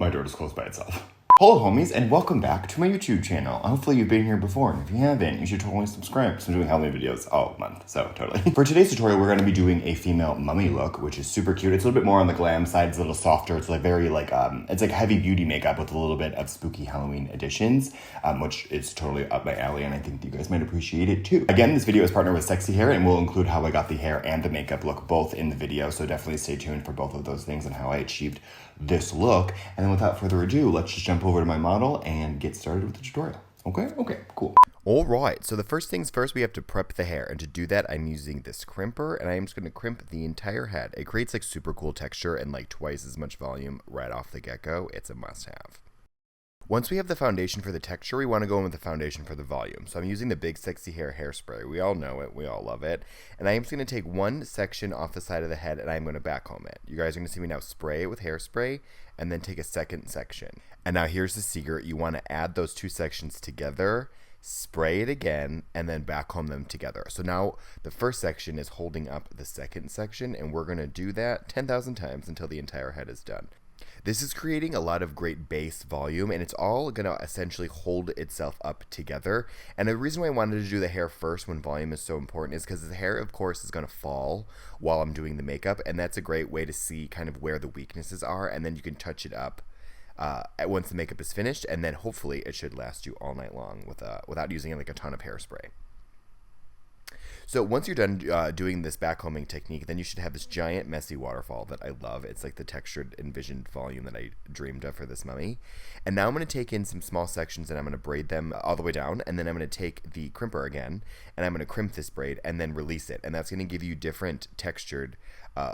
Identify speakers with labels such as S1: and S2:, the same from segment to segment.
S1: My door just closed by itself. Hello homies, and welcome back to my YouTube channel. Hopefully you've been here before, and if you haven't, you should totally subscribe because I'm doing Halloween videos all month, so totally. For today's tutorial, we're going to be doing a female mummy look, which is super cute. It's a little bit more on the glam side, it's a little softer. It's like very it's like heavy beauty makeup with a little bit of spooky Halloween additions, which is totally up my alley, and I think that you guys might appreciate it too. Again, this video is partnered with Sexy Hair, and we'll include how I got the hair and the makeup look both in the video, so definitely stay tuned for both of those things and how I achieved this look. And then without further ado, let's just jump over to my model and get started with the tutorial. Okay, cool. Alright, so the first things first, we have to prep the hair, and to do that I'm using this crimper, and I'm just going to crimp the entire head. It creates like super cool texture and like twice as much volume right off the get-go. It's a must-have. Once we have the foundation for the texture, we want to go in with the foundation for the volume. So I'm using the Big Sexy Hair hairspray. We all know it. We all love it. And I'm just going to take one section off the side of the head, and I'm going to backcomb it. You guys are going to see me now spray it with hairspray, and then take a second section. And now here's the secret. You want to add those two sections together, spray it again, and then backcomb them together. So now the first section is holding up the second section, and we're going to do that 10,000 times until the entire head is done. This is creating a lot of great base volume, and it's all going to essentially hold itself up together. And the reason why I wanted to do the hair first when volume is so important is because the hair, of course, is going to fall while I'm doing the makeup, and that's a great way to see kind of where the weaknesses are, and then you can touch it up once the makeup is finished, and then hopefully it should last you all night long without using like a ton of hairspray. So once you're done doing this backcombing technique, then you should have this giant messy waterfall that I love. It's like the textured envisioned volume that I dreamed of for this mummy. And now I'm going to take in some small sections and I'm going to braid them all the way down, and then I'm going to take the crimper again and I'm going to crimp this braid and then release it, and that's going to give you different textured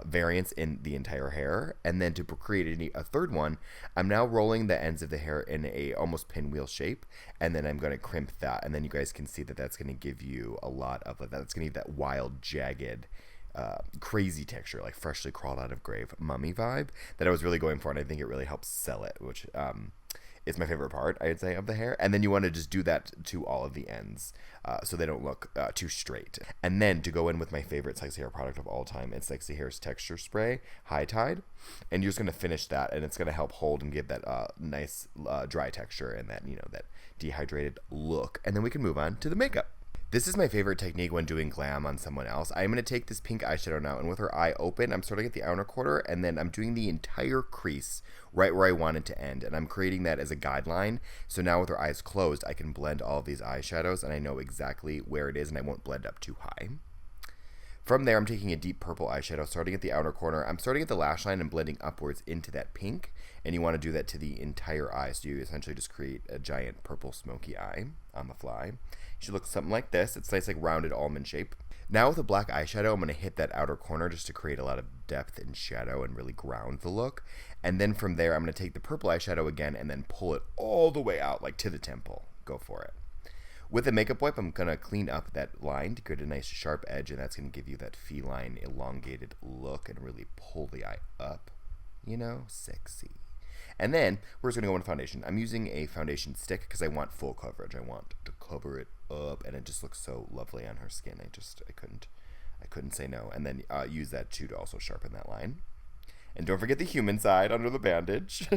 S1: variants in the entire hair. And then to create a third one, I'm now rolling the ends of the hair in a almost pinwheel shape, and then I'm going to crimp that, and then you guys can see that that's going to give you a lot of that. That's going to give that wild, jagged, crazy texture, like freshly crawled out of grave mummy vibe that I was really going for, and I think it really helps sell it, which is my favorite part, I'd say, of the hair. And then you want to just do that to all of the ends so they don't look too straight. And then to go in with my favorite Sexy Hair product of all time, it's Sexy Hair's Texture Spray, High Tide. And you're just going to finish that, and it's going to help hold and give that nice dry texture and that, that dehydrated look. And then we can move on to the makeup. This is my favorite technique when doing glam on someone else. I'm going to take this pink eyeshadow now, and with her eye open, I'm starting at the outer corner, and then I'm doing the entire crease right where I want it to end, and I'm creating that as a guideline. So now with her eyes closed, I can blend all of these eyeshadows, and I know exactly where it is, and I won't blend up too high. From there, I'm taking a deep purple eyeshadow, starting at the outer corner. I'm starting at the lash line and blending upwards into that pink, and you want to do that to the entire eye, so you essentially just create a giant purple smoky eye on the fly. It should look something like this. It's nice, like rounded almond shape. Now with a black eyeshadow, I'm going to hit that outer corner just to create a lot of depth and shadow and really ground the look. And then from there, I'm going to take the purple eyeshadow again and then pull it all the way out, like to the temple. Go for it. With a makeup wipe, I'm going to clean up that line to create a nice sharp edge, and that's going to give you that feline elongated look and really pull the eye up. Sexy. And then we're just going to go in foundation. I'm using a foundation stick because I want full coverage. I want to cover it up, and it just looks so lovely on her skin. I couldn't say no. And then use that too to also sharpen that line. And don't forget the human side under the bandage.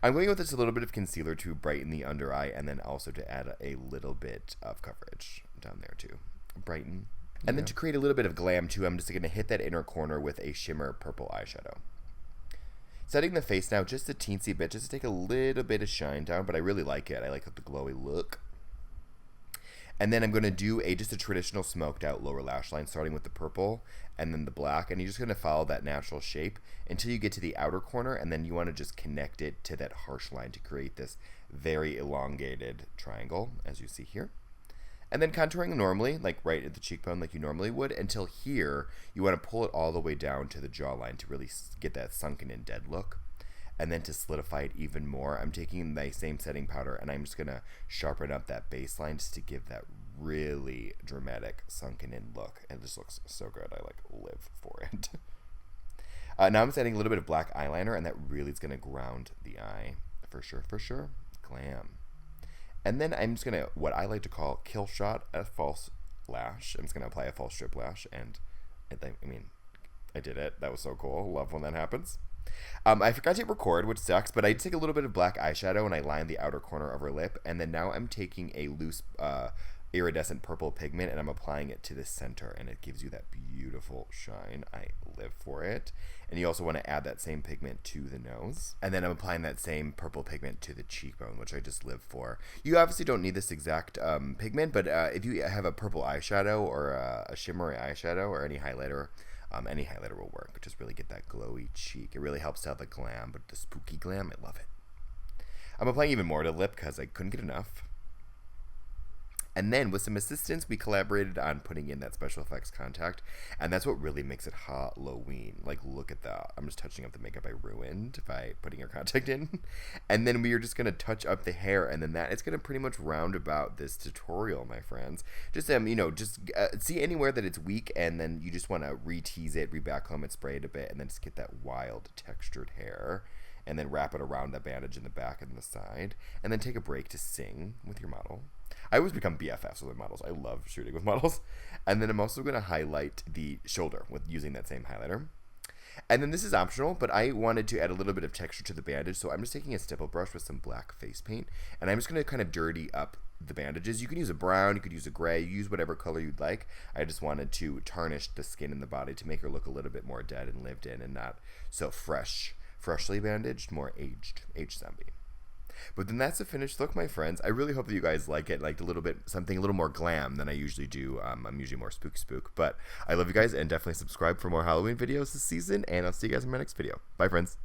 S1: I'm going with just a little bit of concealer to brighten the under eye, and then also to add a little bit of coverage down there too. Brighten. And then to create a little bit of glam too, I'm just going to hit that inner corner with a shimmer purple eyeshadow. Setting the face now just a teensy bit, just to take a little bit of shine down, but I really like it. I like the glowy look. And then I'm going to do just a traditional smoked out lower lash line, starting with the purple and then the black, and you're just going to follow that natural shape until you get to the outer corner, and then you want to just connect it to that harsh line to create this very elongated triangle, as you see here. And then contouring normally, like right at the cheekbone like you normally would, until here, you want to pull it all the way down to the jawline to really get that sunken in dead look. And then to solidify it even more, I'm taking my same setting powder, and I'm just going to sharpen up that baseline just to give that really dramatic sunken in look. And it just looks so good. I live for it. Now I'm setting a little bit of black eyeliner, and that really is going to ground the eye. For sure. Glam. And then I'm just going to, what I like to call, kill shot a false lash. I'm just going to apply a false strip lash, and I did it. That was so cool. Love when that happens. I forgot to record, which sucks, but I take a little bit of black eyeshadow and I line the outer corner of her lip, and then now I'm taking a loose iridescent purple pigment and I'm applying it to the center, and it gives you that beautiful shine. I live for it. And you also want to add that same pigment to the nose, and then I'm applying that same purple pigment to the cheekbone, which I just live for. You obviously don't need this exact pigment, but if you have a purple eyeshadow or a shimmery eyeshadow or any highlighter will work. Just really get that glowy cheek. It really helps to have the glam, but the spooky glam, I love it. I'm applying even more to the lip because I couldn't get enough. And then with some assistance, we collaborated on putting in that special effects contact, and that's what really makes it Halloween. Like, look at that. I'm just touching up the makeup I ruined by putting her contact in. And then we are just going to touch up the hair, and then it's going to pretty much round about this tutorial, my friends. Just, see anywhere that it's weak, and then you just want to re-tease it, re-backcomb it, spray it a bit, and then just get that wild textured hair. And then wrap it around that bandage in the back and the side. And then take a break to sing with your model. I always become BFFs with models. I love shooting with models. And then I'm also going to highlight the shoulder with using that same highlighter. And then this is optional, but I wanted to add a little bit of texture to the bandage. So I'm just taking a stipple brush with some black face paint. And I'm just going to kind of dirty up the bandages. You can use a brown, you could use a gray, use whatever color you'd like. I just wanted to tarnish the skin and the body to make her look a little bit more dead and lived in and not so freshly bandaged, more aged zombie. But then that's the finished look, my friends. I really hope that you guys like it, liked something a little more glam than I usually do. I'm usually more spook, but I love you guys, and definitely subscribe for more Halloween videos this season, and I'll see you guys in my next video. Bye, friends.